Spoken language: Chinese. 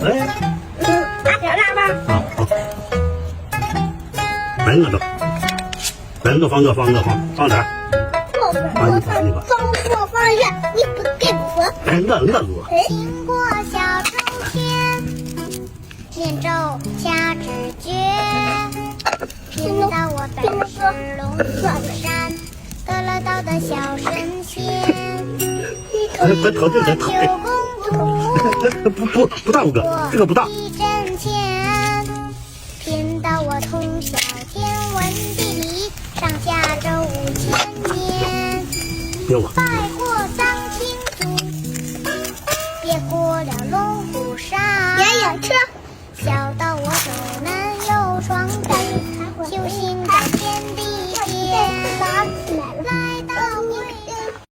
哎，拿点辣吧。好，好。来我这，来我放点儿。我放远，你不给我。哎，我录。经过小抽签，天舟掐指诀，贫道我本是龙虎山得了道的小神仙。快投这个投。九公主不大，五哥，这个不大。一针钱，贫道我通晓天文地理，上下周5000年。给我。拜